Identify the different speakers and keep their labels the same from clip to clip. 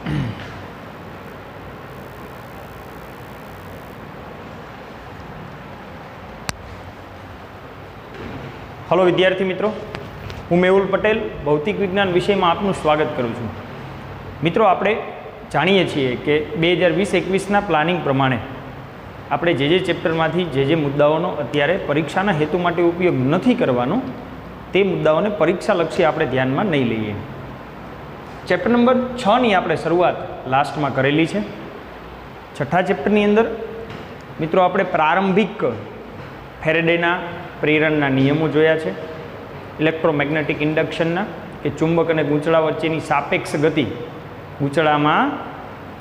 Speaker 1: Hello विद्यार्थी मित्रों, हूँ मेहुल पटेल भौतिक विज्ञान विषय में आपનું स्वागत करूँ छूँ। मित्रों, આપણે જાણીએ છીએ કે 2020-21ના પ્લાનિંગ પ્રમાણે આપણે જે ચેપ્ટરમાંથી જે મુદ્દાઓનો અત્યારે પરીક્ષાના હેતુ માટે ઉપયોગ નથી કરવાનો તે મુદ્દાઓને પરીક્ષાલક્ષી આપણે ધ્યાનમાં નહીં લઈએ। ચેપ્ટર નંબર 6ની આપણે શરૂઆત લાસ્ટમાં કરેલી છે। છઠ્ઠા ચેપ્ટરની અંદર મિત્રો આપણે પ્રારંભિક ફેરેડેના પ્રેરણના નિયમો જોયા છે, ઇલેક્ટ્રોમેગ્નેટિક ઇન્ડક્શનના કે ચુંબક અને ગૂંચળા વચ્ચેની સાપેક્ષ ગતિ ગૂંચળામાં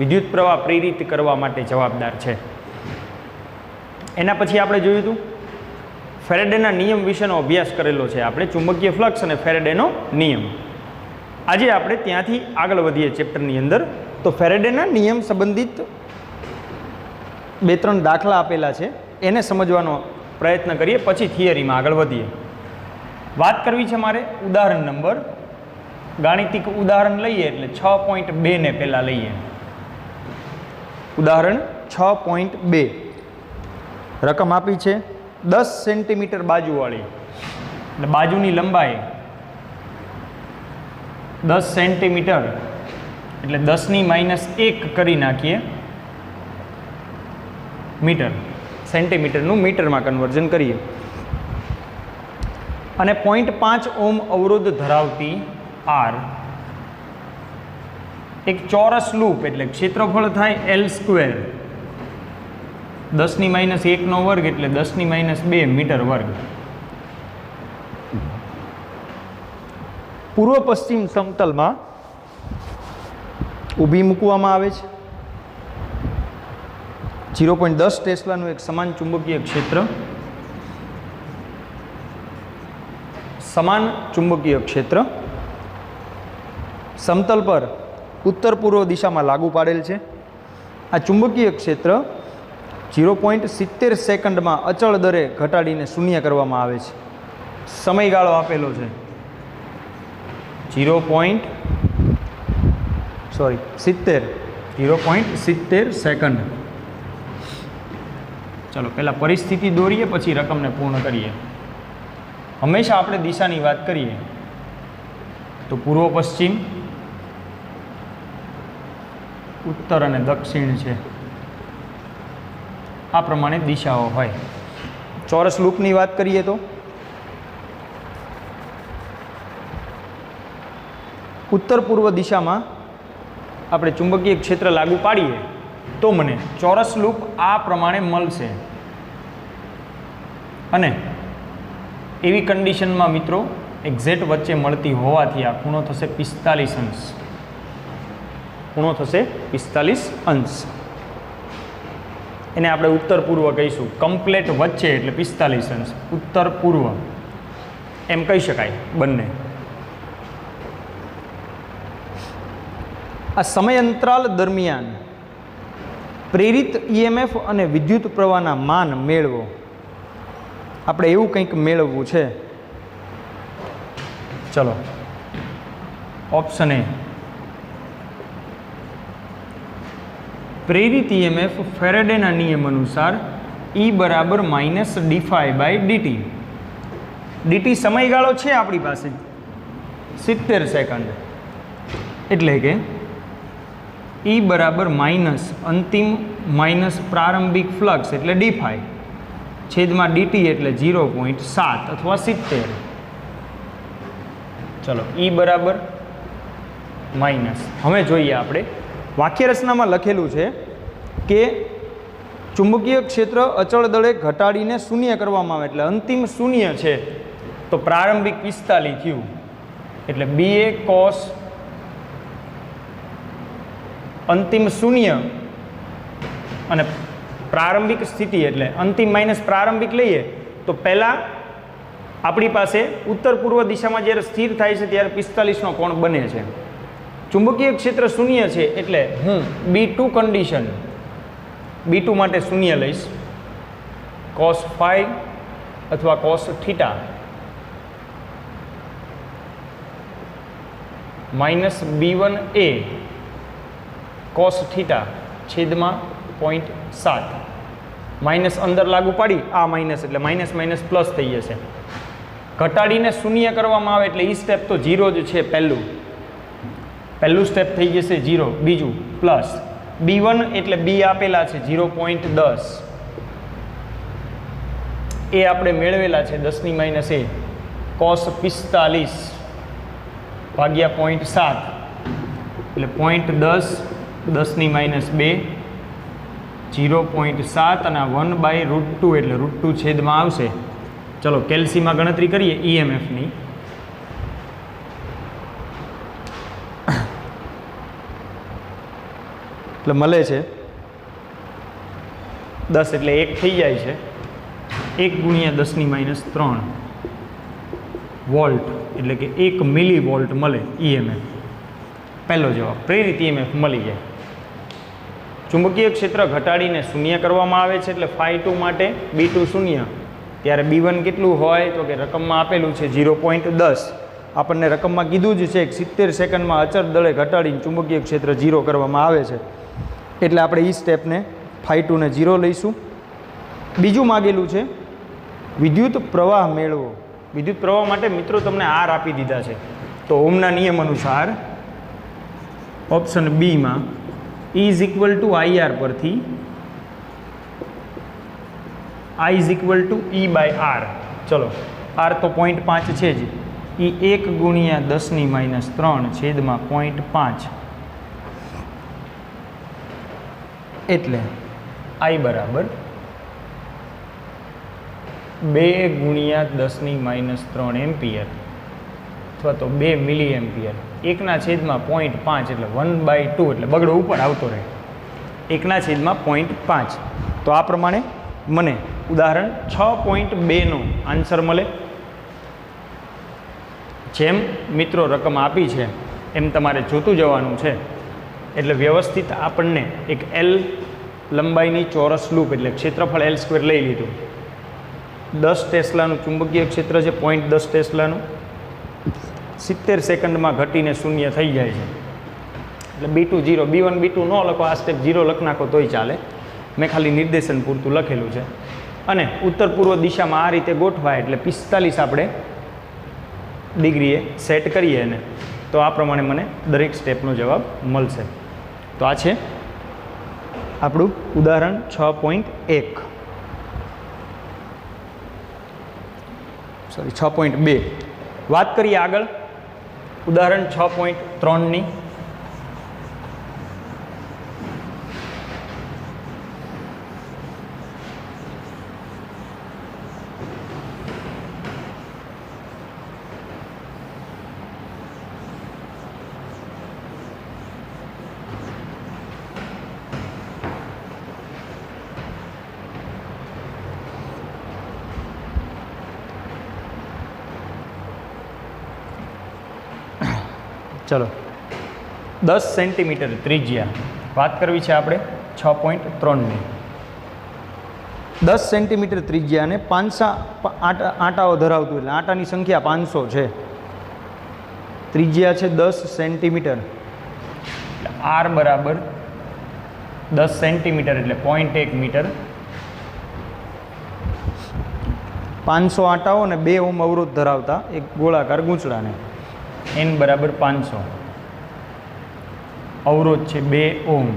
Speaker 1: વિદ્યુત પ્રવાહ પ્રેરિત કરવા માટે જવાબદાર છે। એના પછી આપણે જોયું હતું ફેરેડેના નિયમ વિશેનો અભ્યાસ કરેલો છે આપણે, ચુંબકીય ફ્લક્સ અને ફેરેડેનો નિયમ। આજે આપણે ત્યાંથી આગળ વધીએ ચેપ્ટરની અંદર। તો ફેરેડેના નિયમ સંબંધિત 2-3 દાખલા આપેલા છે, એને સમજવાનો પ્રયત્ન કરીએ, પછી થિયરીમાં આગળ વધીએ। વાત કરવી છે મારે ઉદાહરણ નંબર, ગાણિતિક ઉદાહરણ લઈએ એટલે 6.2 ને પહેલાં લઈએ। ઉદાહરણ 6.2 રકમ આપી છે 10 સેન્ટીમીટર બાજુવાળી, એટલે બાજુની લંબાઈ 10 સેન્ટીમીટર એટલે 10⁻1 કરી નાખીએ મીટર, સેન્ટીમીટરનું મીટરમાં કન્વર્ઝન કરીએ। અને 0.5 ઓહ્મ અવરોધ ધરાવતી આર એક ચોરસ લૂપ એટલે ક્ષેત્રફળ થાય L², 10⁻1 વર્ગ એટલે 10⁻2 મીટર વર્ગ। પૂર્વ પશ્ચિમ સમતલમાં ઊભી મૂકવામાં આવે છે। 0.10 ટેસ્લાનું એક સમાન ચુંબકીય ક્ષેત્ર, સમતલ પર ઉત્તર પૂર્વ દિશામાં લાગુ પાડેલ છે। આ ચુંબકીય ક્ષેત્ર 0.70 સેકન્ડમાં અચળ દરે ઘટાડીને શૂન્ય કરવામાં આવે છે। સમયગાળો આપેલો છે 0.70 સેકન્ડ। ચાલો પહેલાં પરિસ્થિતિ દોરીએ, પછી રકમને પૂર્ણ કરીએ। હંમેશા આપણે દિશાની વાત કરીએ તો પૂર્વ પશ્ચિમ, ઉત્તર અને દક્ષિણ છે, આ પ્રમાણે દિશાઓ હોય। ચોરસ લૂપની વાત કરીએ તો ઉત્તર પૂર્વ દિશામાં આપણે ચુંબકીય ક્ષેત્ર લાગુ પાડીએ તો મને ચોરસ લૂપ આ પ્રમાણે મળશે। અને એવી કન્ડિશનમાં મિત્રો એક્ઝેક્ટ વચ્ચે મળતી હોવાથી આ ખૂણો થશે 45 અંશ, ખૂણો થશે 45 અંશ। એને આપણે ઉત્તર પૂર્વ કહીશું, કમ્પ્લેટ વચ્ચે એટલે 45 અંશ, ઉત્તર પૂર્વ એમ કહી શકાય બંને। આ સમય અંતરાલ દરમિયાન પ્રેરિત EMF અને વિદ્યુત પ્રવાહના માન મેળવો। આપણે એવું કંઈક મેળવવું છે। ચલો ઓપ્શન એ, પ્રેરિત EMF ફેરેડેના નિયમ અનુસાર E બરાબર -dϕ/dt। dt સમયગાળો છે આપણી પાસે 70 સેકન્ડ, એટલે કે E બરાબર માઇનસ અંતિમ માઇનસ પ્રારંભિક ફ્લક્સ એટલે dϕ છેદમાં dt એટલે 0.7 અથવા 70। ચલો E બરાબર માઇનસ, હવે જોઈએ આપણે વાક્ય રચનામાં લખેલું છે કે ચુંબકીય ક્ષેત્ર અચળ દળે ઘટાડીને શૂન્ય કરવામાં આવે, એટલે અંતિમ શૂન્ય છે તો પ્રારંભિક 45 થયું, એટલે BA cos અંતિમ શૂન્ય અને પ્રારંભિક સ્થિતિ એટલે અંતિમ માઇનસ પ્રારંભિક લઈએ તો પહેલાં આપણી પાસે ઉત્તર પૂર્વ દિશામાં જ્યારે સ્થિર થાય છે ત્યારે 45નો કોણ બને છે। ચુંબકીય ક્ષેત્ર શૂન્ય છે એટલે હું B2 કન્ડિશન, B2 માટે શૂન્ય લઈશ, cos phi અથવા cos theta minus B1A cos theta છેદમાં 0.7 માઇનસ અંદર લાગુ પાડી આ માઇનસ એટલે માઇનસ માઇનસ પ્લસ થઈ જશે. ઘટાડીને શૂન્ય કરવામાં આવે એટલે એ સ્ટેપ તો 0 જ છે. પહેલું સ્ટેપ થઈ જશે 0. બીજું પ્લસ B1 એટલે B આપેલા છે 0.10 એ આપણે મેળવેલા છે 10⁻1 cos 45 ભાગ્યા 0.7 એટલે 0.10 10⁻2 0.7 અને 1/√2 એટલે √2 છેદમાં આવશે. ચલો કેલ્સીમાં ગણતરી કરીએ EMFની. એટલે મળે છે 10 એટલે 1 થઈ જાય છે. 1 × 10⁻3 વોલ્ટ એટલે કે 1 મિલીવોલ્ટ મળે EMF. પહેલો જવાબ પ્રેરિત EMF મળી જાય. ચુંબકીય ક્ષેત્ર ઘટાડીને શૂન્ય કરવામાં આવે છે એટલે φ2 માટે B2 શૂન્ય. ત્યારે B1 કેટલું હોય તો કે રકમમાં આપેલું છે 0.10. આપણને રકમમાં કીધું જ છે કે 70 સેકન્ડમાં અચળ દળે ઘટાડીને ચુંબકીય ક્ષેત્ર 0 કરવામાં આવે છે. એટલે આપણે એ સ્ટેપને φ2 ને 0 લઈશું. બીજું માગેલું છે વિદ્યુત પ્રવાહ મેળવો. વિદ્યુત પ્રવાહ માટે મિત્રો તમને R આપી દીધા છે. તો ઓહમના નિયમ અનુસાર ઓપ્શન બીમાં E = IR પરથી I = E/R. ચલો R તો 0.5 છે જ. એ 1 × 10⁻3 છેદમાં 0.5 એટલે I બરાબર 2 × 10⁻3 એમ્પિયર અથવા તો 2 મિલી એમ્પિયર. 1/0.5 એટલે 1/2 એટલે બગડો ઉપર આવતો રહે. 1/0.5. તો આ પ્રમાણે મને ઉદાહરણ 6.2 નો આન્સર મળે. જેમ મિત્રો રકમ આપી છે એમ તમારે જોતું જવાનું છે. એટલે વ્યવસ્થિત આપણને એક L લંબાઈની ચોરસ લૂપ એટલે ક્ષેત્રફળ L² લઈ લીધું. 10 ટેસ્લાનું ચુંબકીય ક્ષેત્ર છે 0.10 ટેસ્લાનું. 70 સેકન્ડમાં ઘટીને શૂન્ય થઈ જાય છે. એટલે B2 0. B1 B2 ન લખો, આ સ્ટેપ 0 લખી નાખો તોય ચાલે. મેં ખાલી નિર્દેશન પૂરતું લખેલું છે. અને ઉત્તર પૂર્વ દિશામાં આ રીતે ગોઠવાય એટલે 45 આપણે ડિગ્રીએ સેટ કરીએ એને તો આ પ્રમાણે મને દરેક સ્ટેપનો જવાબ મળશે. તો આ છે આપણું ઉદાહરણ 6.1 સોરી 6.2. વાત કરીએ આગળ ઉદાહરણ 6.3ની. ચલો 10 સેન્ટીમીટર ત્રિજ્યા વાત કરવી છે આપણે 6.3ની. 10 સેન્ટીમીટર ત્રિજ્યાને 500 આંટાઓ ધરાવતું એટલે આંટાની સંખ્યા 500 છે. ત્રિજ્યા છે 10 સેન્ટીમીટર એટલે R બરાબર 10 સેન્ટીમીટર એટલે 0.1 મીટર. 500 આંટાઓ અને 2 ઓહ્મ અવરોધ ધરાવતા એક ગોળાકાર ગૂંચળાને N બરાબર 500. અવરોધ છે 2 ઓહ્મ.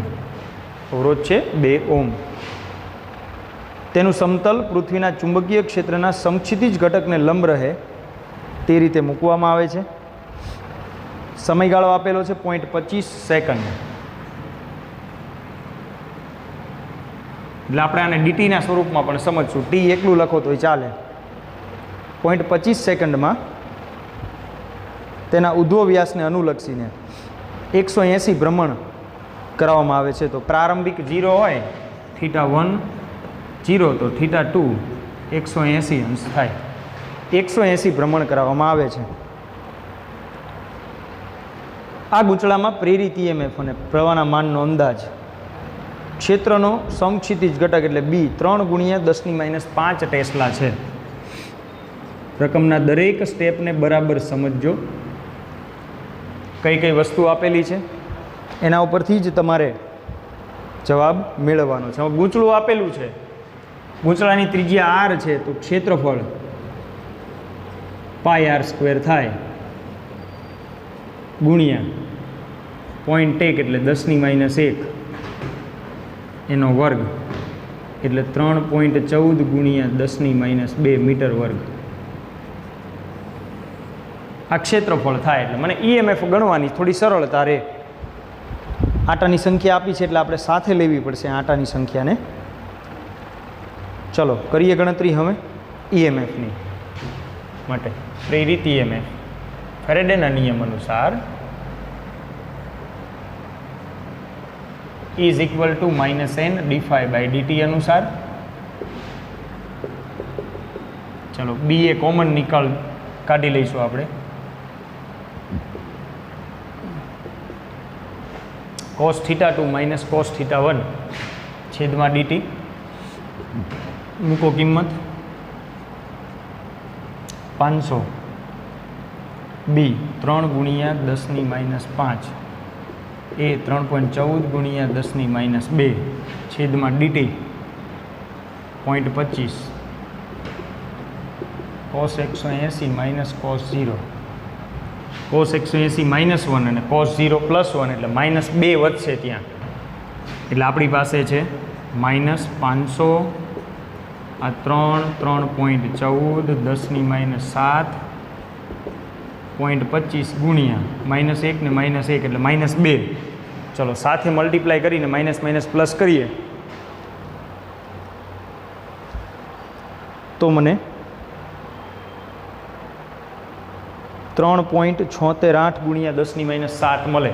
Speaker 1: અવરોધ છે 2 ઓહ્મ. તેનું સમતલ પૃથ્વીના ચુંબકીય ક્ષેત્રના સમક્ષિતિજ ઘટકને લંબ રહે તે રીતે મૂકવામાં આવે છે. સમયગાળો આપેલો છે 0.25 સેકન્ડ. એટલે આપણે આને ડીટીના સ્વરૂપમાં પણ સમજશું. ટી એકલું લખો તોય ચાલે. 0.25 સેકન્ડમાં તેના ઉધ્વ વ્યાસને અનુલક્ષીને 180 ભ્રમણ કરાવવામાં આવે છે. તો પ્રારંભિક 0 હોય θ1 0 તો θ2 180 અંશ થાય. 180 ભ્રમણ કરાવવામાં આવે છે. આ ગૂંચળામાં પ્રેરિત EMF અને પ્રવાહના માનનો અંદાજ ક્ષેત્રનો સમક્ષિતિજ ઘટક એટલે B 3 × 10⁻5 ટેસ્લા છે. રકમના દરેક સ્ટેપને બરાબર સમજજો. કઈ કઈ વસ્તુ આપેલી છે એના ઉપરથી જ તમારે જવાબ મેળવવાનો છે. હવે ગૂંચળું આપેલું છે, ગૂંચળાની ત્રિજ્યા r છે, તો ક્ષેત્રફળ πr² થાય ગુણ્યા 0.1 એટલે 10⁻1 એનો વર્ગ એટલે 3.14 ગુણ્યા 10⁻2 મીટર વર્ગ આ ક્ષેત્રફળ થાય. એટલે મને EMF ગણવાની થોડી સરળતા રહે. આટાની સંખ્યા આપી છે એટલે આપણે સાથે લેવી પડશે આટાની સંખ્યાને. ચલો કરીએ ગણતરી હવે EMFની માટે. પ્રેરિત EMF ફેરેડેના નિયમ અનુસાર is equal to -n dφ/dt અનુસાર. ચલો બી એ કોમન નિકાલ કાઢી લઈશું આપણે. cos θ2 - cos θ1 છેદમાં dt. મૂકો કિંમત 500 બી 3 ગુણ્યા 10⁻5 એ 3.14 ગુણ્યા 10⁻2 છેદમાં dt 0.25 cos 180 - cos 0 cos 180 -1 અને cos 0 +1 એટલે -2 વધશે ત્યાં. એટલે આપણી પાસે છે -500 આ 3.14 10⁻7 0.25 ગુણ્યા -1 ને -1 એટલે -2. ચલો સાથે મલ્ટીપ્લાય કરીને માઇનસ પ્લસ કરીએ તો મને 3.638 ગુણ્યા 10⁻7 મળે.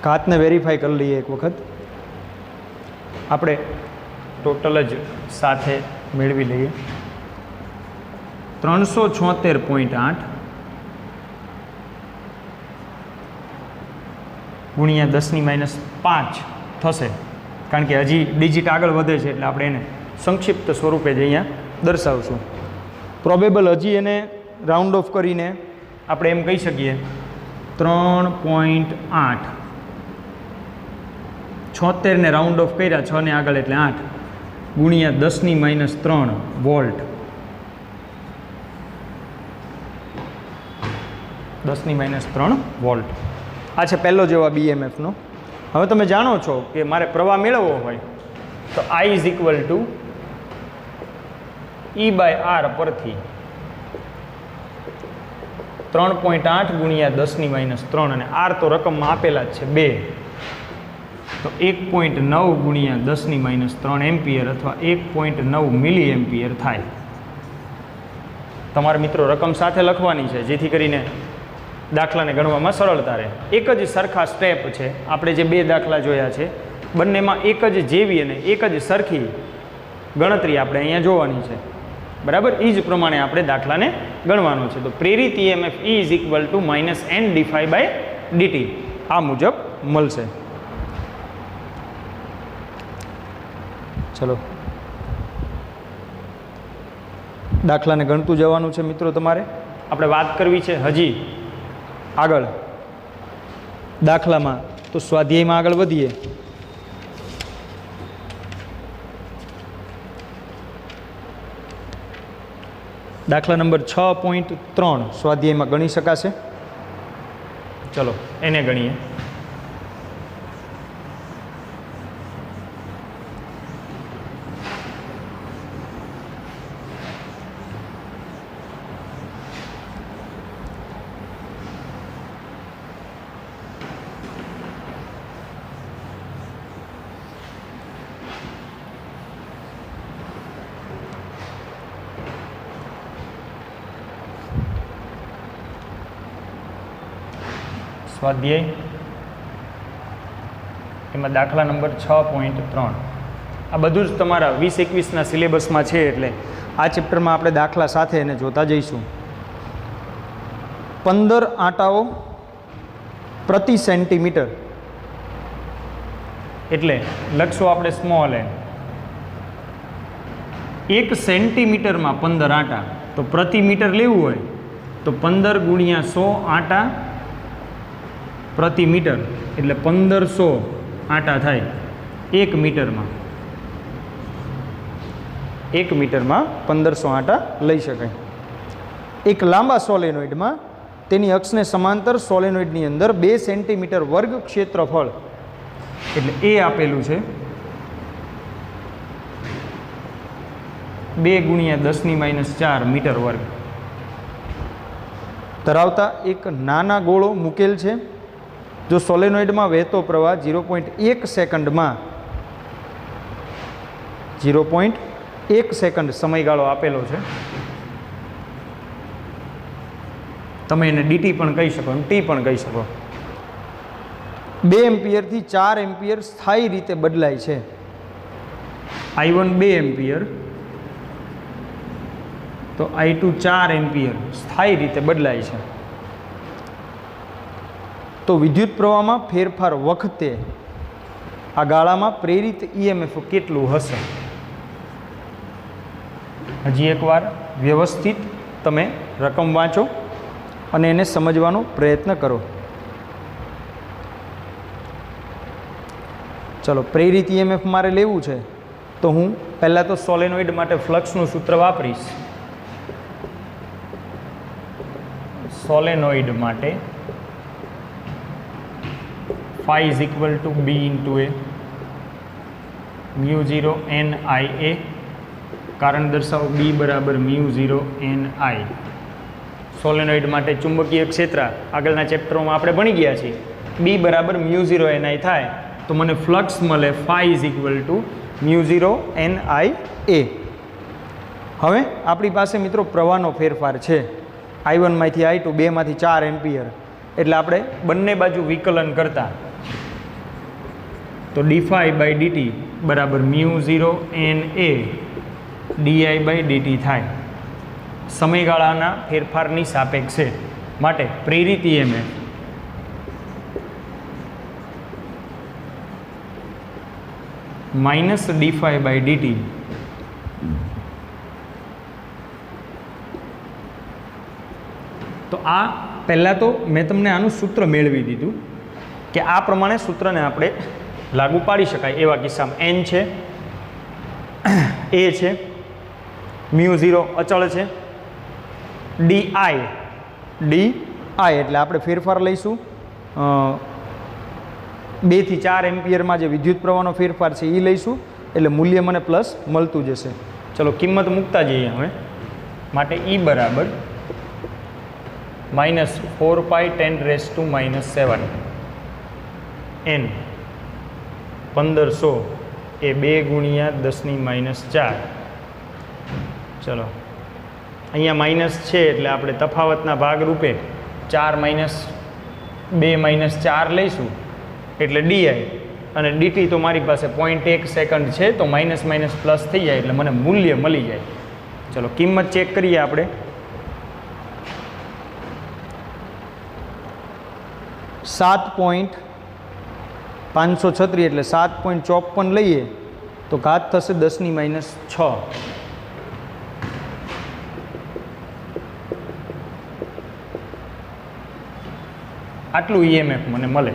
Speaker 1: ઘાતને વેરીફાઈ કરી લઈએ એક વખત. આપણે ટોટલ જ સાથે મેળવી લઈએ. 376.8 ગુણ્યા 10⁻5 થશે. કારણ કે હજી ડિજિટ આગળ વધે છે એટલે આપણે એને સંક્ષિપ્ત સ્વરૂપે જ અહીંયા દર્શાવશું. પ્રોબેબલ હજી એને રાઉન્ડ ઓફ કરીને આપણે એમ કહી શકીએ 3.8 76 ને રાઉન્ડ ઓફ કર્યા 6 ને આગળ એટલે 8 ગુણ્યા 10⁻3 વોલ્ટ 10⁻3 વોલ્ટ. આ છે પહેલો જવાબ EMFનો. હવે તમે જાણો છો કે મારે પ્રવાહ મેળવવો હોય તો I is equal to E/R પરથી 3.8 ગુણ્યા 10⁻3 અને R તો રકમમાં આપેલા જ છે 2 તો 1.9 ગુણ્યા 10⁻3 એમ્પિયર અથવા 1.9 મિલી એમ્પિયર થાય. તમારે મિત્રો રકમ સાથે લખવાની છે જેથી કરીને દાખલાને ગણવામાં સરળતા રહે. એક જ સરખા સ્ટેપ છે. આપણે જે 2 દાખલા જોયા છે બંનેમાં એક જ જેવી અને એક જ સરખી ગણતરી આપણે અહીંયા જોવાની છે. બરાબર, એ જ પ્રમાણે આપણે દાખલાને ગણવાનો છે. તો પ્રેરિત EMF E is equal to -n dφ/dt આ મુજબ મળશે. ચલો દાખલાને ગણતું જવાનું છે મિત્રો. તમારે આપણે વાત કરવી છે હજી આગળ દાખલામાં, તો સ્વાધ્યાયમાં આગળ વધીએ. દાખલા નંબર 6.3 સ્વાધ્યાયમાં ગણી શકાશે. ચલો એને ગણીએ. સ્વાધ્યાય એમાં દાખલા નંબર 6.3. આ બધું જ તમારા 20-21ના સિલેબસમાં છે એટલે આ ચેપ્ટરમાં આપણે દાખલા સાથે એને જોતા જઈશું. 15 આંટાઓ પ્રતિ સેન્ટીમીટર એટલે લખશું આપણે સ્મોલ n 1 સેન્ટીમીટરમાં 15 આંટા, તો પ્રતિ મીટર લેવું હોય તો 15 ગુણ્યા 100 આંટા પ્રતિ મીટર, એટલે 1500 આંટા થાય 1 મીટરમાં. 1 મીટરમાં 1500 આંટા લઈ શકાય. એક લાંબા સોલેનોઇડમાં તેની અક્ષને સમાંતર સોલેનોઇડની અંદર 2 સેન્ટીમીટર વર્ગ ક્ષેત્રફળ, એટલે એ આપેલું છે 2 ગુણ્યા 10⁻⁴ મીટર વર્ગ ધરાવતા એક નાના ગોળો મૂકેલ છે. જો સોલેનોઇડમાં વહેતો પ્રવાહ 0.1 સેકન્ડમાં 0.1 સેકન્ડ સમયગાળો આપેલો છે. તમે એને ડીટી પણ કહી શકો, ટી પણ કહી શકો. 2 એમ્પિયરથી 4 એમ્પિયર સ્થાયી રીતે બદલાય છે. I1 2 એમ્પિયર તો I2 4 એમ્પિયર સ્થાયી રીતે બદલાય છે. તો વિદ્યુત પ્રવાહમાં ફેરફાર વખતે આ ગાળામાં પ્રેરિત EMF કેટલું હશે? હજી એકવાર વ્યવસ્થિત તમે રકમ વાંચો અને એને સમજવાનો પ્રયત્ન કરો. ચલો, પ્રેરિત EMF મારે લેવું છે તો હું પહેલાં તો સોલેનોઇડ માટે ફ્લક્સનું સૂત્ર વાપરીશ. સોલેનોઇડ માટે phi is equal to B into A μ0 NIA. કારણ દર્શાવો B બરાબર μ0 NI. સોલેનોઇડ માટે ચુંબકીય ક્ષેત્ર આગળના ચેપ્ટરોમાં આપણે ભણી ગયા છીએ. B બરાબર μ0 NI થાય તો મને ફ્લક્સ મળે phi is equal to μ0 NIA. હવે આપણી પાસે મિત્રો પ્રવાહનો ફેરફાર છે. I1 માંથી I2, 2 માંથી 4 એમ્પિયર, એટલે આપણે બંને બાજુ વિકલન કરતા તો d∅dt બરાબર μ0 NA di/dt થાય. સમયગાળાના ફેરફારની સાપેક્ષે માટે પ્રેરિત EMF માઇનસ d∅dt તો આ પહેલાં તો મેં તમને આનું સૂત્ર મેળવી દીધું કે આ પ્રમાણે સૂત્રને આપણે લાગુ પાડી શકાય એવા કિસ્સામાં. n છે, a છે, μ0 અચળ છે, di એટલે આપણે ફેરફાર લઈશું 2 થી 4 એમ્પિયરમાં જે વિદ્યુત પ્રવાહનો ફેરફાર છે એ લઈશું, એટલે મૂલ્ય મને પ્લસ મળતું જશે. ચલો કિંમત મૂકતા જઈએ હવે. માટે E બરાબર -4π10⁻⁷ n 1500 એ 2 ગુણ્યા 10⁻⁴. ચલો, અહીંયા માઇનસ છે એટલે આપણે તફાવતના ભાગરૂપે 4 - 2 - 4 લઈશું, એટલે di અને dt તો મારી પાસે 0.1 સેકન્ડ છે, તો માઇનસ માઇનસ પ્લસ થઈ જાય એટલે મને મૂલ્ય મળી જાય. ચલો કિંમત ચેક કરીએ આપણે. 7.536 એટલે 7.54 લઈએ તો ઘાત થશે 10⁻⁶. આટલું EMF મને મળે,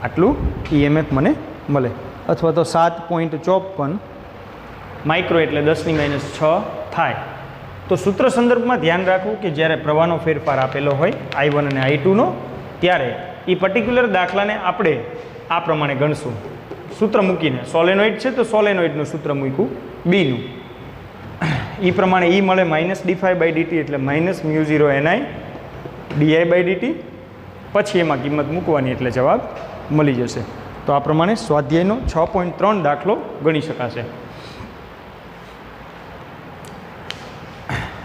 Speaker 1: આટલું EMF મને મળે. અથવા તો 7.54 માઇક્રો એટલે 10⁻⁶ થાય. તો સૂત્ર સંદર્ભમાં ધ્યાન રાખવું કે જ્યારે પ્રવાહનો ફેરફાર આપેલો હોય I1 અને I2નો, ત્યારે એ પર્ટિક્યુલર દાખલાને આપણે આ પ્રમાણે ગણશું સૂત્ર મૂકીને. સોલેનોઇડ છે તો સોલેનોઇડનું સૂત્ર મૂક્યું બીનું, એ પ્રમાણે એ મળે -d∅dt એટલે -μ0 NI di/dt. પછી એમાં કિંમત મૂકવાની એટલે જવાબ મળી જશે. તો આ પ્રમાણે સ્વાધ્યાયનો 6.3 દાખલો ગણી શકાશે.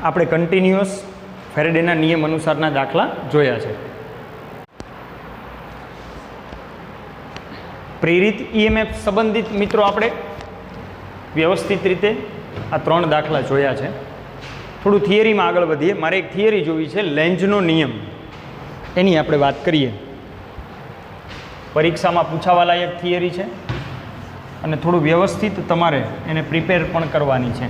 Speaker 1: આપણે કન્ટિન્યુઅસ ફેરેડેના નિયમ અનુસારના દાખલા જોયા છે. પ્રેરિત EMF સંબંધિત મિત્રો આપણે વ્યવસ્થિત રીતે આ 3 દાખલા જોયા છે. થોડું થિયરીમાં આગળ વધીએ. મારે એક થિયરી જોવી છે, લેન્ઝનો નિયમ, એની આપણે વાત કરીએ. પરીક્ષામાં પૂછાવા લાયક થિયરી છે અને થોડું વ્યવસ્થિત તમારે એને પ્રિપેર પણ કરવાની છે.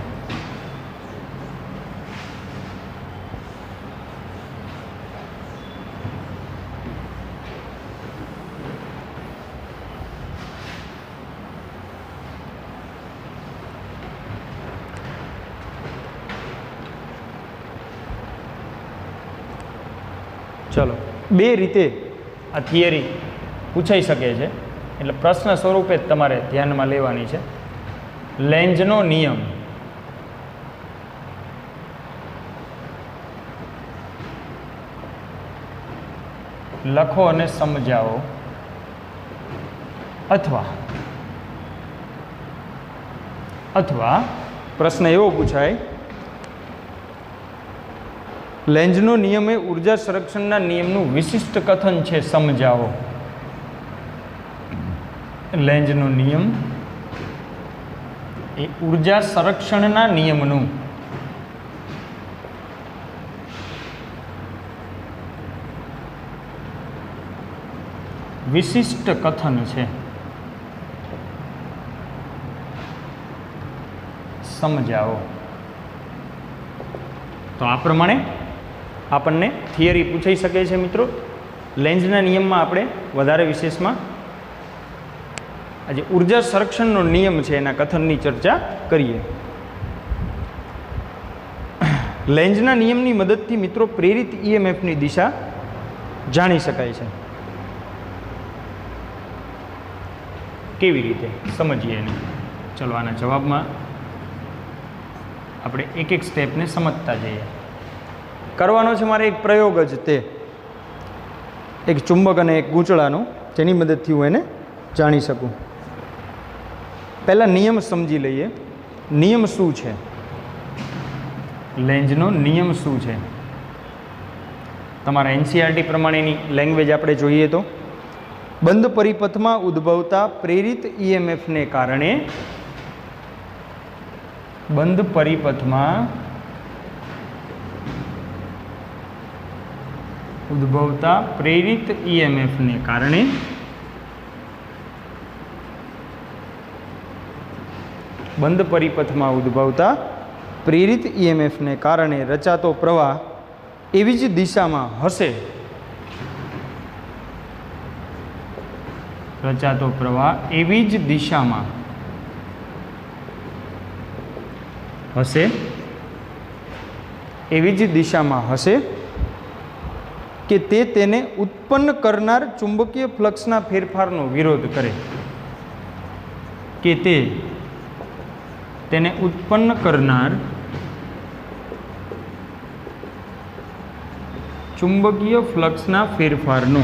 Speaker 1: ચલો, બે રીતે આ થિયરી પૂછાઈ શકે છે, એટલે પ્રશ્ન સ્વરૂપે જ તમારે ધ્યાનમાં લેવાની છે. લેન્ઝનો નિયમ, લખો અને સમજાવો, અથવા પ્રશ્ન એવો પૂછાય, લેન્ઝનો નિયમ એ ઉર્જા સંરક્ષણના નિયમનું વિશિષ્ટ કથન છે, સમજાવો. લેન્ઝનો નિયમ એ ઉર્જા સંરક્ષણના નિયમનું વિશિષ્ટ કથન છે, સમજાવો. તો આ પ્રમાણે આપણને થિયરી પૂછાઈ શકે છે મિત્રો. લેન્ઝના નિયમમાં આપણે વધારે વિશેષમાં આજે ઉર્જા સંરક્ષણનો નિયમ છે એના કથનની ચર્ચા કરીએ. લેન્ઝના નિયમની મદદથી મિત્રો પ્રેરિત ઈએમએફની દિશા જાણી શકાય છે. કેવી રીતે સમજીએ એને? ચલો, આના જવાબમાં આપણે એક એક સ્ટેપને સમજતા જઈએ. કરવાનો છે મારે એક પ્રયોગ જ, તે એક ચુંબક અને એક ગૂંચળાનો, જેની મદદથી હું એને જાણી શકું. પહેલાં નિયમ સમજી લઈએ. નિયમ શું છે? લેન્ઝનો નિયમ શું છે? તમારા એનસીઆરટી પ્રમાણેની લેંગ્વેજ આપણે જોઈએ તો, બંધ પરિપથમાં ઉદ્ભવતા પ્રેરિત ઈએમએફને કારણે, બંધ પરિપથમાં ઉદ્ભવતા પ્રેરિત ઈએમએફને કારણે બંધ પરિપથમાં ઉદ્ભવતા પ્રેરિત ઈએમએફને કારણે રચાતો પ્રવાહ એવી જ દિશામાં હશે, રચાતો પ્રવાહ એવી જ દિશામાં હશે, એવી જ દિશામાં હશે કે તે તેને ઉત્પન્ન કરનાર ચુંબકીય ફ્લક્સના ફેરફારનો વિરોધ કરે, કે તે તેને ઉત્પન્ન કરનાર ચુંબકીય ફ્લક્સના ફેરફારનો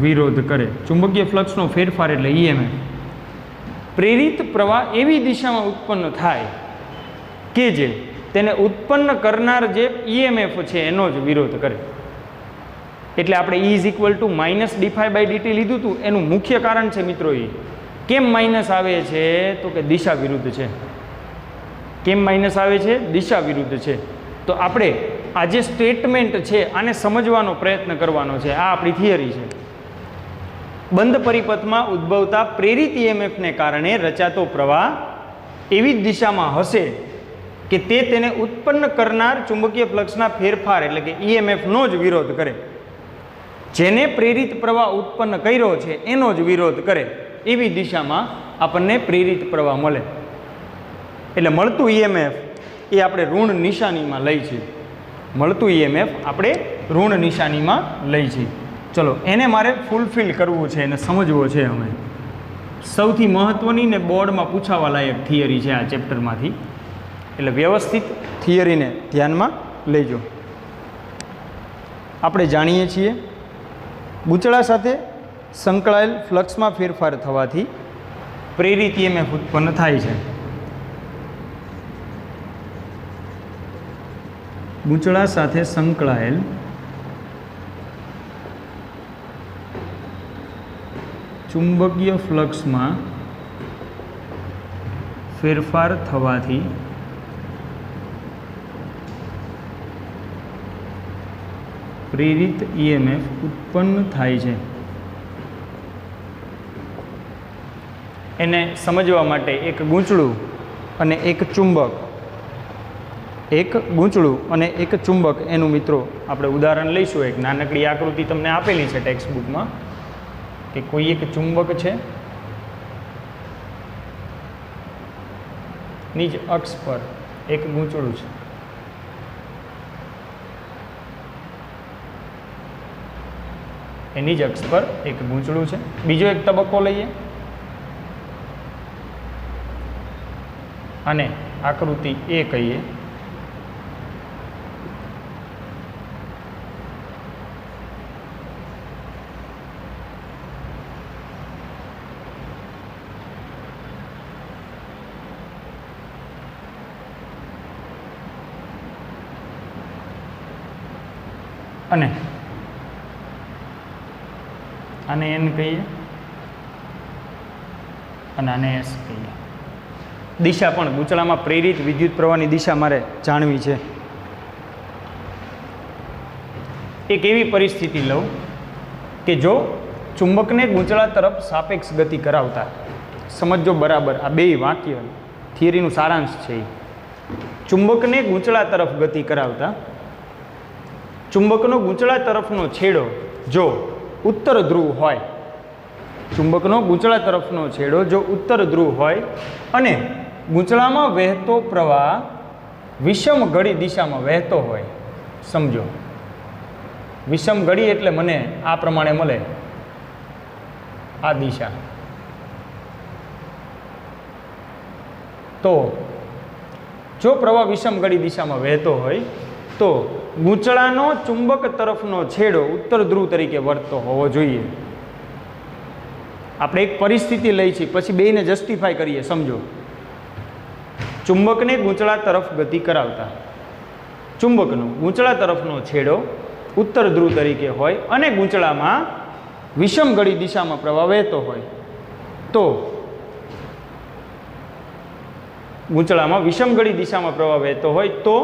Speaker 1: વિરોધ કરે. ચુંબકીય ફ્લક્સનો ફેરફાર એટલે ઈએમએફ. પ્રેરિત પ્રવાહ એવી દિશામાં ઉત્પન્ન થાય કે જે તેને ઉત્પન્ન કરનાર જે ઈએમએફ છે એનો જ વિરોધ કરે. એટલે આપણે E = -dϕ/dt લીધું હતું. એનું મુખ્ય કારણ છે મિત્રો એ. કેમ માઇનસ આવે છે? તો કે દિશા વિરુદ્ધ છે. કેમ માઇનસ આવે છે? દિશા વિરુદ્ધ છે. તો આપણે આ જે સ્ટેટમેન્ટ છે આને સમજવાનો પ્રયત્ન કરવાનો છે. આ આપણી થિયરી છે. બંધ પરિપથમાં ઉદ્ભવતા પ્રેરિત ઈએમએફને કારણે રચાતો પ્રવાહ એવી જ દિશામાં હશે કે તે તેને ઉત્પન્ન કરનાર ચુંબકીય ફ્લક્સના ફેરફાર એટલે કે ઈએમએફનો જ વિરોધ કરે. જેને પ્રેરિત પ્રવાહ ઉત્પન્ન કર્યો છે એનો જ વિરોધ કરે, એવી દિશામાં આપણને પ્રેરિત પ્રવાહ મળે. એટલે મળતું ઈએમએફ એ આપણે ઋણ નિશાનીમાં લઈ છીએ. મળતું ઈએમએફ આપણે ઋણ નિશાનીમાં લઈ છીએ. ચલો, એને મારે ફૂલફિલ કરવું છે, એને સમજવો છે. અમે સૌથી મહત્ત્વની ને બોર્ડમાં પૂછાવા લાયક થિયરી છે આ ચેપ્ટરમાંથી, એટલે વ્યવસ્થિત થિયરીને ધ્યાનમાં લેજો. આપણે જાણીએ છીએ ગૂંચળા સાથે સંકળાયેલ ફ્લક્સમાં ફેરફાર થવાથી પ્રેરિત ઈએમએફ ઉત્પન્ન થાય છે. ગૂંચળા સાથે સંકળાયેલ ચુંબકીય ફ્લક્સમાં ફેરફાર થવાથી પ્રેરિત ઈએમએફ ઉત્પન્ન થાય છે. એને સમજવા માટે એક ગૂંચળું અને એક ચુંબક, એક ગૂંચળું અને એક ચુંબક એનું મિત્રો આપણે ઉદાહરણ લઈશું. એક નાનકડી આકૃતિ તમને આપેલી છે ટેક્સ્ટ બુકમાં કે કોઈ એક ચુંબક છે નિજ અક્ષ પર એક ગૂંચળું છે. એ નિજ અક્ષ પર એક ગૂંચળું છે. બીજો એક તબક્કો લઈએ અને આકૃતિ એ કહીએ. અને આને એન કહીએ અને આને એસ કહીએ. દિશા પણ ગૂંચળામાં પ્રેરિત વિદ્યુત પ્રવાહની દિશા મારે જાણવી છે. એક એવી પરિસ્થિતિ લઉં કે જો ચુંબકને ગૂંચળા તરફ સાપેક્ષ ગતિ કરાવતા, સમજો બરાબર, આ બે વાક્ય થિયરીનું સારાંશ છે. ચુંબકને ગૂંચળા તરફ ગતિ કરાવતા ચુંબકનો ગૂંચળા તરફનો છેડો જો ઉત્તર ધ્રુવ હોય, ચુંબકનો ગૂંચળા તરફનો છેડો જો ઉત્તર ધ્રુવ હોય અને ગૂંચળામાં વહેતો પ્રવાહ વિષમ ઘડી દિશામાં વહેતો હોય, સમજો વિષમ ઘડી એટલે મને આ પ્રમાણે મળે, આ દિશા, તો જો પ્રવાહ વિષમ ઘડી દિશામાં વહેતો હોય તો ગૂંચળાનો ચુંબક તરફનો છેડો ઉત્તર ધ્રુવ તરીકે વર્તતો હોવો જોઈએ. આપણે એક પરિસ્થિતિ લઈ છીએ, પછી બેને જસ્ટિફાય કરીએ. સમજો ચુંબકને ગૂંચળા તરફ ગતિ કરાવતા ચુંબકનો ગૂંચળા તરફનો છેડો ઉત્તર ધ્રુવ તરીકે હોય અને ગૂંચળામાં વિષમ ઘડી દિશામાં પ્રવાહ વહેતો હોય, તો ગૂંચળામાં વિષમ ઘડી દિશામાં પ્રવાહ વહેતો હોય તો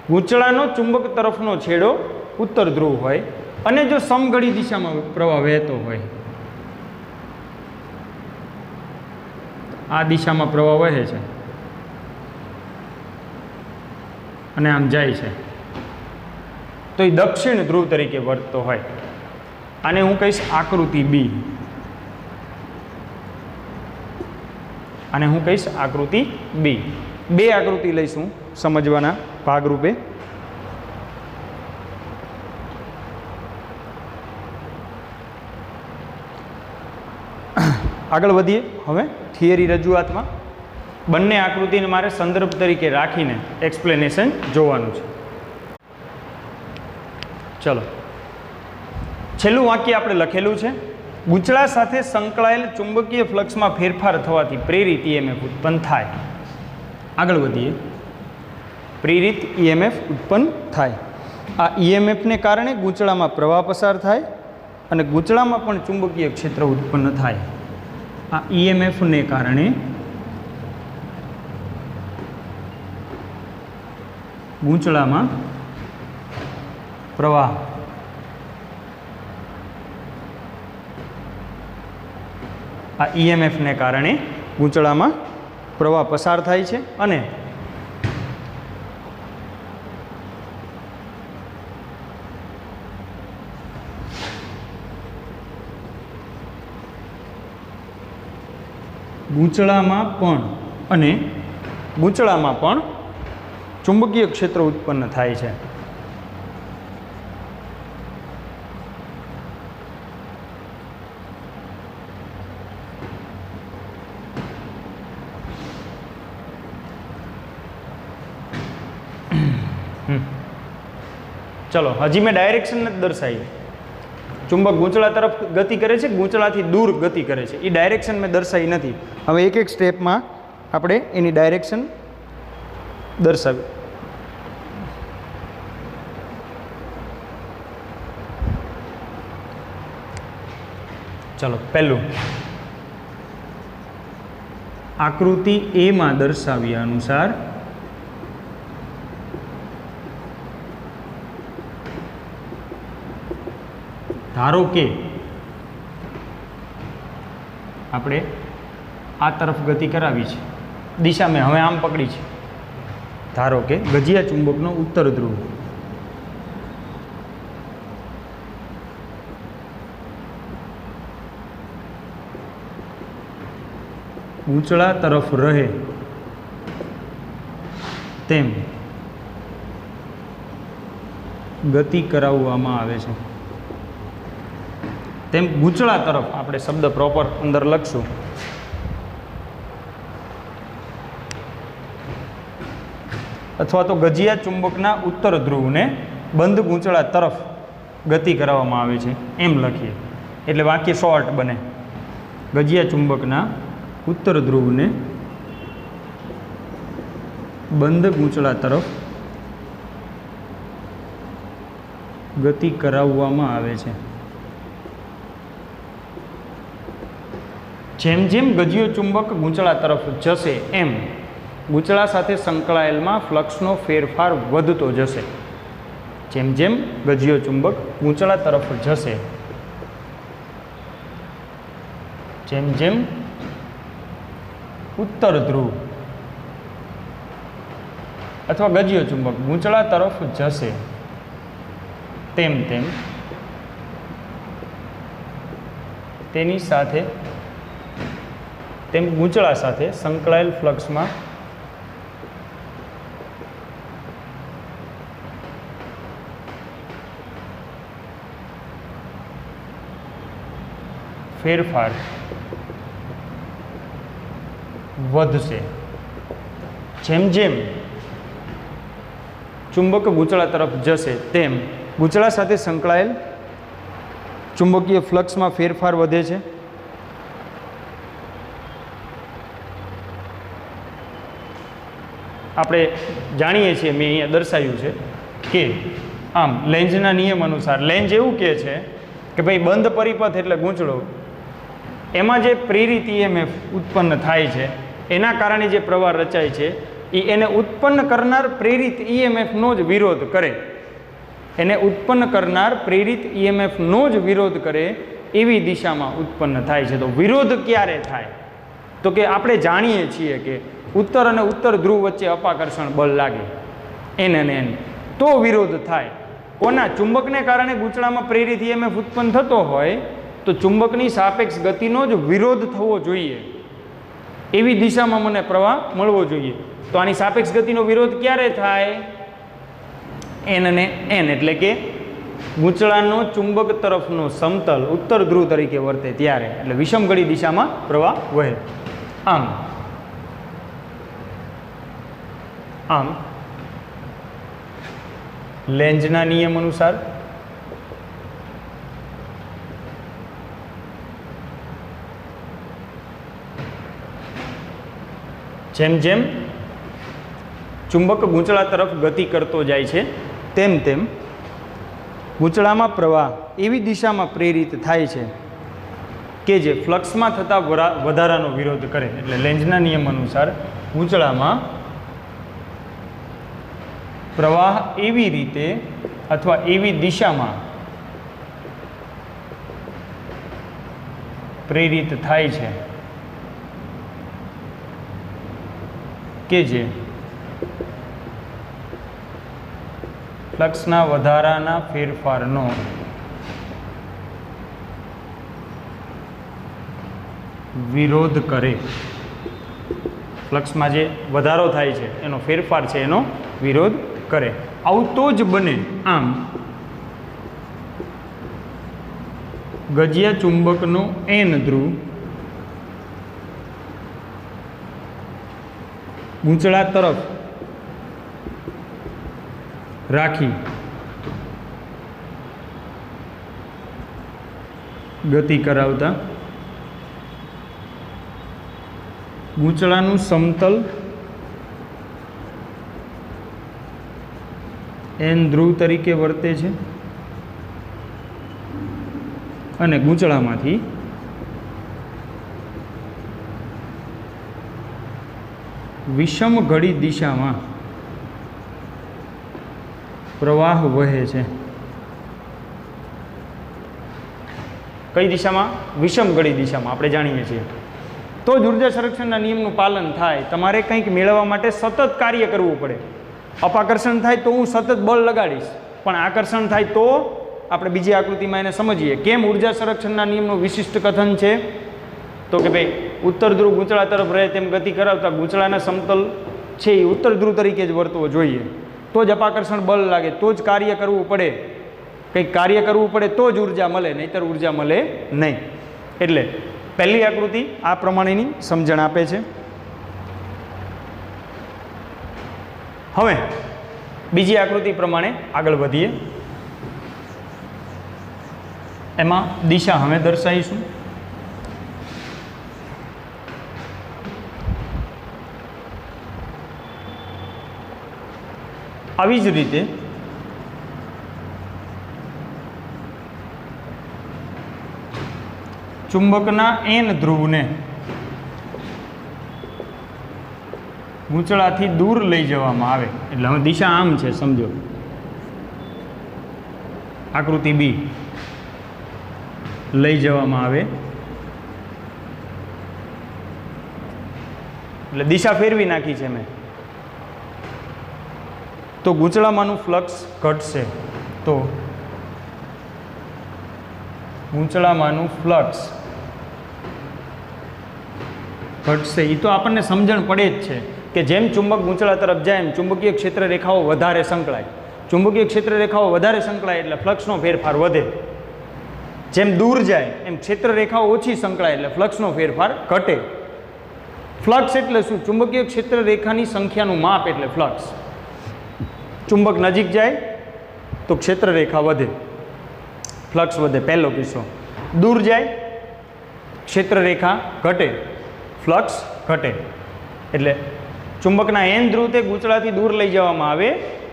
Speaker 1: ગૂંચળાનો ચુંબક તરફનો છેડો ઉત્તર ધ્રુવ હોય અને જો સમઘડી દિશામાં પ્રવાહ વહેતો હોય, આ દિશામાં પ્રવાહ વહે છે અને આમ જાય છે, તો એ દક્ષિણ ધ્રુવ તરીકે વર્તતો હોય. આને હું કહીશ આકૃતિ બી. આને હું કહીશ આકૃતિ બી. બે આકૃતિ લઈશું સમજવાના ભાગરૂપે. આગળ વધીએ હવે થિયરી રજૂઆતમાં. બંને આકૃતિને મારે સંદર્ભ તરીકે રાખીને એક્સપ્લેનેશન જોવાનું છે. ચલો, છેલ્લું વાક્ય આપણે લખેલું છે, ગૂંચળા સાથે સંકળાયેલ ચુંબકીય ફ્લક્સમાં ફેરફાર થવાથી પ્રેરિત ઈએમએફ ઉત્પન્ન થાય. આગળ વધીએ. પ્રેરિત ઈએમએફ ઉત્પન્ન થાય. આ ઈએમએફને કારણે ગૂંચળામાં પ્રવાહ પસાર થાય અને ગૂંચળામાં પણ ચુંબકીય ક્ષેત્ર ઉત્પન્ન થાય. આ ઈએમએફને કારણે ગૂંચળામાં પ્રવાહ આ ઈએમએફને કારણે ગૂંચળામાં પ્રવાહ પસાર થાય છે અને ગૂંચળામાં પણ ચુંબકીય ક્ષેત્ર ઉત્પન્ન થાય છે. ચલો, હજી મેં ડાયરેક્શન નથી દર્શાવી. ચુંબક ગૂંચળા તરફ ગતિ કરે છે, ગૂંચળાથી દૂર ગતિ કરે છે, એ ડાયરેક્શન મેં દર્શાવી નથી. હવે એક એક સ્ટેપમાં આપણે એની ડાયરેક્શન દર્શાવી. ચલો, પહેલું આકૃતિ એમાં દર્શાવ્યા અનુસાર ધારો કે આપણે આ તરફ ગતિ કરાવી છે, દિશા મેં હવે આમ પકડી છે. ધારો કે ગજિયા ચુંબકનો ઉત્તર ધ્રુવ ગૂંચળા તરફ રહે તેમ ગતિ કરાવવામાં આવે છે. તેમ ગૂંચળા તરફ આપણે શબ્દ પ્રોપર અંદર લખશું. અથવા તો ગજિયા ચુંબકના ઉત્તર ધ્રુવને બંધ ગૂંચળા તરફ ગતિ કરાવવામાં આવે છે એમ લખીએ એટલે વાક્ય શોર્ટ બને. ગજિયા ચુંબકના ઉત્તર ધ્રુવને બંધ ગૂંચળા તરફ ગતિ કરાવવામાં આવે છે. જેમ જેમ ગજિયો ચુંબક ગૂંચળા તરફ જશે એમ ગૂંચળા સાથે સંકળાયેલમાં ફ્લક્સનો ફેરફાર વધતો જશે. જેમ જેમ ગજિયો ચુંબક ગૂંચળા તરફ જશે, જેમ જેમ ઉત્તર ધ્રુવ અથવા ગજિયો ચુંબક ગૂંચળા તરફ જશે તેમ તેમ તેની સાથે તેમ ગૂંચળા સાથે સંકળાયેલ ફ્લક્સમાં ફેરફાર વધશે. જેમ જેમ ચુંબક ગૂંચળા તરફ જશે તેમ ગૂંચળા સાથે સંકળાયેલ ચુંબકીય ફ્લક્સમાં ફેરફાર વધે છે. આપણે જાણીએ છીએ, મેં અહીંયા દર્શાવ્યું છે કે આમ લેન્ઝના નિયમ અનુસાર લેન્ઝ એવું કહે છે કે ભાઈ બંધ પરિપથ એટલે ગૂંચળો, એમાં જે પ્રેરિત EMF ઉત્પન્ન થાય છે એના કારણે જે પ્રવાહ રચાય છે એ એને ઉત્પન્ન કરનાર પ્રેરિત EMFનો જ વિરોધ કરે. એને ઉત્પન્ન કરનાર પ્રેરિત EMFનો જ વિરોધ કરે એવી દિશામાં ઉત્પન્ન થાય છે. તો વિરોધ ક્યારે થાય? તો કે આપણે જાણીએ છીએ કે ઉત્તર અને ઉત્તર ધ્રુવ વચ્ચે અપાકર્ષણ બળ લાગે N અને N, તો વિરોધ થાય. કોના? ચુંબકને કારણે ગૂંચળામાં પ્રેરિત EMF ઉત્પન્ન થતો હોય તો ચુંબકની સાપેક્ષ ગતિનો જ વિરોધ થવો જોઈએ. એવી દિશામાં મને પ્રવાહ મળવો જોઈએ. તો આની સાપેક્ષ ગતિનો વિરોધ ક્યારે થાય? N અને N, એટલે કે ગૂંચળાનો ચુંબક તરફનો સમતલ ઉત્તર ધ્રુવ તરીકે વર્તે ત્યારે, એટલે વિષમગળી દિશામાં પ્રવાહ વહે. આમ લેન્ઝના નિયમ અનુસાર જેમ જેમ ચુંબક ગૂંચળા તરફ ગતિ કરતો જાય છે તેમ તેમ ગૂંચળામાં પ્રવાહ એવી દિશામાં પ્રેરિત થાય છે કે જે ફ્લક્સમાં થતા વધારાનો વિરોધ કરે. એટલે લેન્ઝના નિયમ અનુસાર ગૂંચળામાં પ્રવાહ એવી રીતે અથવા એવી દિશામાં પ્રેરિત થાય છે કે જે ફ્લક્સના વધારાના ફેરફારનો વિરોધ કરે. ફ્લક્સમાં જે વધારો થાય છે એનો ફેરફાર છે એનો વિરોધ કરે. આવું તો જ બને. આમ ગજિયા ચુંબકનો N ધ્રુવ ગૂંચળા તરફ રાખી ગતિ કરાવતા ગૂંચળાનું સમતલ N ધ્રુવ તરીકે વર્તે છે અને ગૂંચળામાંથી વિષમ ઘડી દિશામાં પ્રવાહ વહે છે. કઈ દિશામાં? વિષમ ઘડી દિશામાં. આપણે જાણીએ છીએ. તો જ ઉર્જા સંરક્ષણના નિયમનું પાલન થાય. તમારે કંઈક મેળવવા માટે સતત કાર્ય કરવું પડે. અપાકર્ષણ થાય તો હું સતત બળ લગાડીશ, પણ આકર્ષણ થાય તો આપણે બીજી આકૃતિમાં એને સમજીએ કેમ ઉર્જા સંરક્ષણના નિયમનું વિશિષ્ટ કથન છે. તો કે ભાઈ ઉત્તર ધ્રુવ ગૂંચળા તરફ રહે તેમ ગતિ કરાવતા ગૂંચળાના સમતલ છે એ ઉત્તર ધ્રુવ તરીકે જ વર્તવો જોઈએ, તો જ અપાકર્ષણ બળ લાગે, તો જ કાર્ય કરવું પડે, કંઈક કાર્ય કરવું પડે તો જ ઉર્જા મળે, નહીંતર ઉર્જા મળે નહીં. એટલે પહેલી આકૃતિ આ પ્રમાણેની સમજણ આપે છે. હવે બીજી આકૃતિ પ્રમાણે આગળ વધીએ. એમાં દિશા હવે દર્શાવીશું. આવી જ રીતે ચુંબકના એન ધ્રુવને ગૂંચળાથી દૂર લઈ જવામાં આવે, એટલે હવે દિશા આમ છે, સમજો. આકૃતિ બી, લઈ જવામાં આવે એટલે દિશા ફેરવી નાખી છે મેં. તો ગૂંચળામાંનું ફ્લક્સ ઘટશે, તો ગૂંચળામાંનું ફ્લક્સ ઘટશે. એ તો આપણને સમજણ પડે જ છે કે જેમ ચુંબક ગૂંચળા તરફ જાય એમ ચુંબકીય ક્ષેત્ર રેખાઓ વધારે સંકળાય. ચુંબકીય ક્ષેત્ર રેખાઓ વધારે સંકળાય એટલે ફ્લક્સનો ફેરફાર વધે. જેમ દૂર જાય એમ ક્ષેત્ર રેખાઓ ઓછી સંકળાય એટલે ફ્લક્સનો ફેરફાર ઘટે. ફ્લક્સ એટલે શું? ચુંબકીય ક્ષેત્ર રેખાની સંખ્યાનું માપ એટલે ફ્લક્સ. ચુંબક નજીક જાય તો ક્ષેત્ર રેખા વધે, ફ્લક્સ વધે, પહેલો કિસ્સો. દૂર જાય ક્ષેત્ર રેખા ઘટે, ફ્લક્સ ઘટે. એટલે ચુંબકના એન ધ્રુવ તે ગૂંચળાથી દૂર લઈ જવામાં આવે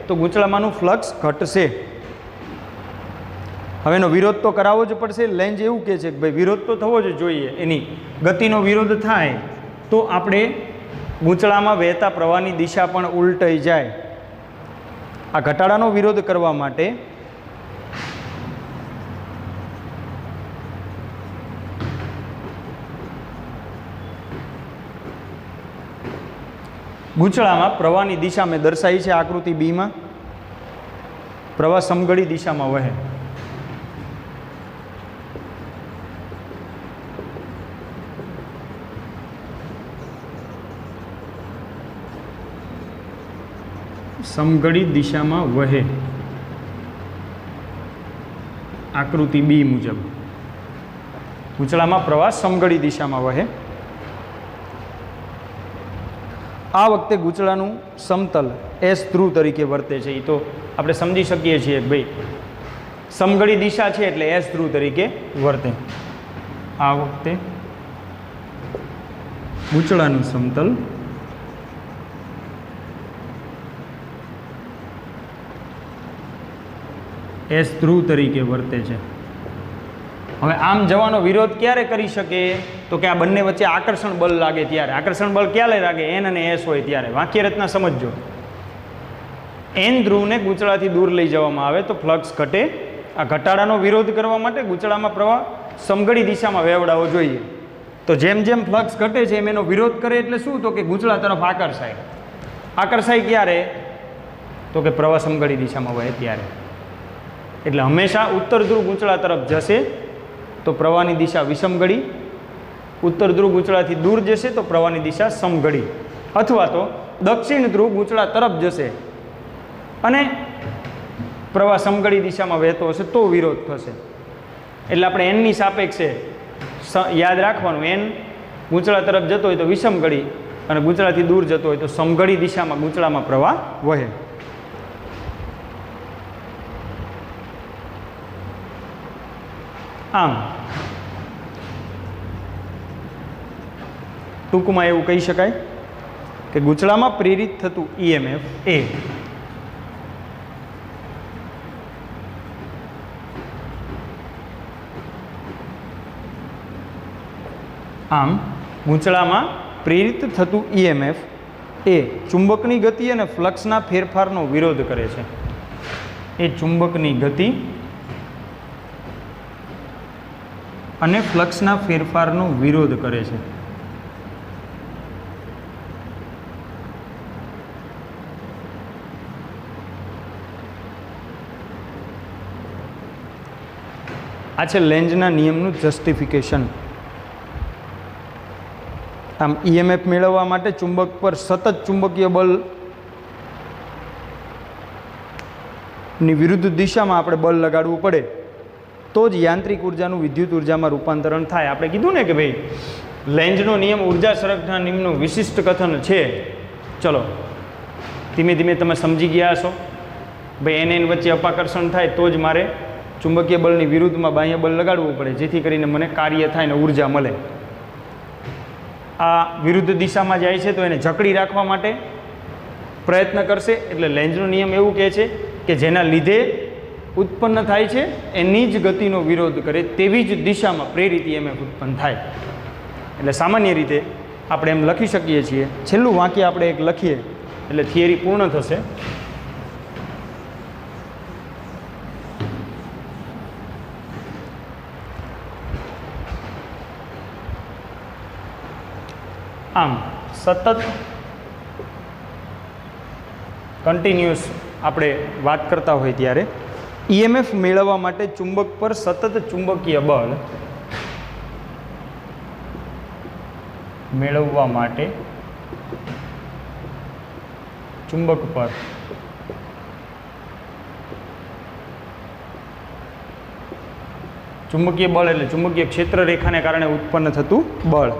Speaker 1: તો ગૂંચળામાંનું ફ્લક્સ ઘટશે. હવે એનો વિરોધ તો કરાવવો જ પડશે. લેન્જ એવું કહે છે કે ભાઈ વિરોધ તો થવો જ જોઈએ, એની ગતિનો વિરોધ થાય તો આપણે ગૂંચળામાં વહેતા પ્રવાહની દિશા પણ ઉલટાઈ જાય. આ ઘટાડાનો વિરોધ કરવા માટે ગૂંચળામાં પ્રવાહની દિશા મેં દર્શાવી છે આકૃતિ બીમાં. પ્રવાહ સમઘડી દિશામાં વહે. સમઘડી દિશામાં વહે આકૃતિ બી મુજબ ગૂંચળામાં પ્રવાહ સમઘડી દિશામાં વહે. આ વખતે ગૂંચળાનું સમતલ એસ ધ્રુવ તરીકે વર્તે છે. એ તો આપણે સમજી શકીએ છીએ ભાઈ સમઘડી દિશા છે એટલે એસ ધ્રુવ તરીકે વર્તે. આ વખતે ગૂંચળાનું સમતલ એસ ધ્રુવ તરીકે વર્તે છે. હવે આમ જવાનો વિરોધ ક્યારે કરી શકે? તો કે આ બંને વચ્ચે આકર્ષણ બળ લાગે ત્યારે. આકર્ષણ બળ ક્યારે લાગે? એન અને એસ હોય ત્યારે. વાક્ય રચના સમજજો. એન ધ્રુવને ગૂંચળાથી દૂર લઈ જવામાં આવે તો ફ્લક્સ ઘટે. આ ઘટાડાનો વિરોધ કરવા માટે ગૂંચળામાં પ્રવાહ સમઘડી દિશામાં વહેવડાવવો જોઈએ. તો જેમ જેમ ફ્લક્સ ઘટે છે એમ એનો વિરોધ કરે એટલે શું? તો કે ગૂંચળા તરફ આકર્ષાય. આકર્ષાય ક્યારે? તો કે પ્રવાહ સમઘડી દિશામાં વહે ત્યારે. એટલે હંમેશા ઉત્તર ધ્રુવ ગૂંચળા તરફ જશે તો પ્રવાહની દિશા વિષમઘડી, ઉત્તર ધ્રુવ ગૂંચળાથી દૂર જશે તો પ્રવાહની દિશા સમઘડી, અથવા તો દક્ષિણ ધ્રુવ ગૂંચળા તરફ જશે અને પ્રવાહ સમઘડી દિશામાં વહેતો હશે તો વિરોધ થશે. એટલે આપણે એનની સાપેક્ષે યાદ રાખવાનું, એન ગૂંચળા તરફ જતો હોય તો વિષમઘડી અને ગૂંચળાથી દૂર જતો હોય તો સમઘડી દિશામાં ગૂંચળામાં પ્રવાહ વહે. આમ ટૂંકમાં એવું કહી શકાય કે ગૂંચળામાં પ્રેરિત થતું ઈએમએફ એ ગૂંચળામાં પ્રેરિત થતું ઈએમએફ એ ચુંબકની ગતિ અને ફ્લક્સના ફેરફારનો વિરોધ કરે છે. એ ચુંબકની ગતિ અને ફ્લક્સના ફેરફારનો વિરોધ કરે છે. આ છે લેન્ઝના નિયમનું જસ્ટિફિકેશન. આમ ઈએમએફ મેળવવા માટે ચુંબક પર સતત ચુંબકીય બળની વિરુદ્ધ દિશામાં આપણે બળ લગાડવું પડે તો જ યાંત્રિક ઉર્જાનું વિદ્યુત ઉર્જામાં રૂપાંતરણ થાય. આપણે કીધું ને કે ભાઈ લેન્ઝનો નિયમ ઉર્જા સંરક્ષણ નિયમનું વિશિષ્ટ કથન છે. ચલો ધીમે ધીમે તમે સમજી ગયા હશો. ભાઈ એન વચ્ચે અપાકર્ષણ થાય તો જ મારે ચુંબકીય બળની વિરુદ્ધમાં બાહ્ય બળ લગાડવું પડે જેથી કરીને મને કાર્ય થાય ને ઉર્જા મળે. આ વિરુદ્ધ દિશામાં જાય છે તો એને જકડી રાખવા માટે પ્રયત્ન કરશે. એટલે લેન્ઝનો નિયમ એવું કહે છે કે જેના લીધે ઉત્પન્ન થાય છે એની જ ગતિનો વિરોધ કરે તેવી જ દિશામાં પ્રેરિત EMF ઉત્પન્ન થાય. એટલે સામાન્ય રીતે આપણે એમ લખી શકીએ છીએ. છેલ્લું વાક્ય આપણે એક લખીએ એટલે થિયરી પૂર્ણ થશે. આમ સતત કન્ટિન્યુઅસ આપણે વાત કરતા હોય ત્યારે EMF મેળવવા માટે ચુંબક પર સતત ચુંબકીય બળ મેળવવા માટે ચુંબક પર ચુંબકીય બળ એટલે ચુંબકીય ક્ષેત્ર રેખાને કારણે ઉત્પન્ન થતું બળ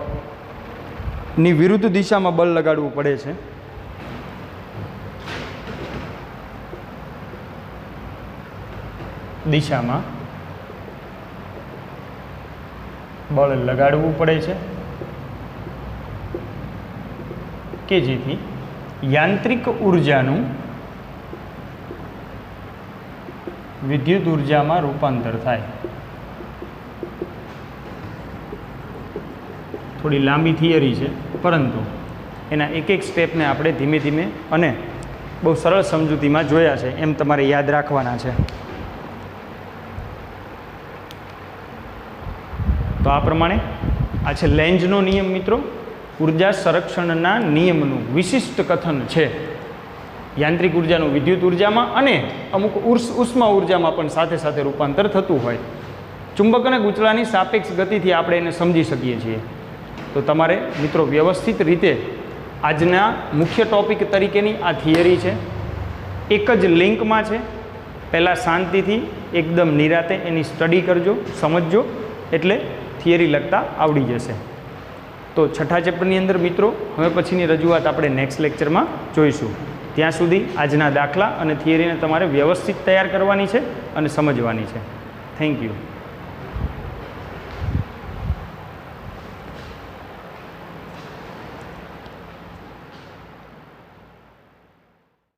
Speaker 1: ની વિરુદ્ધ દિશામાં બળ લગાડવું પડે છે. દિશામાં બળ લગાડવું પડે છે કે જેથી યાંત્રિક ઉર્જાનું વિદ્યુત ઉર્જામાં રૂપાંતર થાય. થોડી લાંબી થિયરી છે પરંતુ એના એક એક સ્ટેપને આપણે ધીમે ધીમે અને બહુ સરળ સમજૂતીમાં જોયા છે એમ તમારે યાદ રાખવાના છે. તો આ પ્રમાણે આ છે લેન્ઝનો નિયમ. મિત્રો ઉર્જા સંરક્ષણના નિયમનું વિશિષ્ટ કથન છે. યાંત્રિક ઉર્જાનું વિદ્યુત ઉર્જામાં અને અમુક ઉષ્મા ઉર્જામાં પણ સાથે સાથે રૂપાંતર થતું હોય. ચુંબક અને ગૂંચળાની સાપેક્ષ ગતિથી આપણે એને સમજી શકીએ છીએ. તો તમારે મિત્રો વ્યવસ્થિત રીતે આજના મુખ્ય ટૉપિક તરીકેની આ થિયરી છે. એક જ લિંકમાં છે. પહેલાં શાંતિથી એકદમ નિરાતે એની સ્ટડી કરજો, સમજજો, એટલે થિયરી લગતા આવડી જશે. તો છઠ્ઠા ચેપ્ટરની અંદર મિત્રો હવે પછીની રજૂઆત આપણે નેક્સ્ટ લેક્ચરમાં જોઈશું. ત્યાં સુધી આજના દાખલા અને થિયરીને તમારે વ્યવસ્થિત તૈયાર કરવાની છે અને સમજવાની છે. Thank you.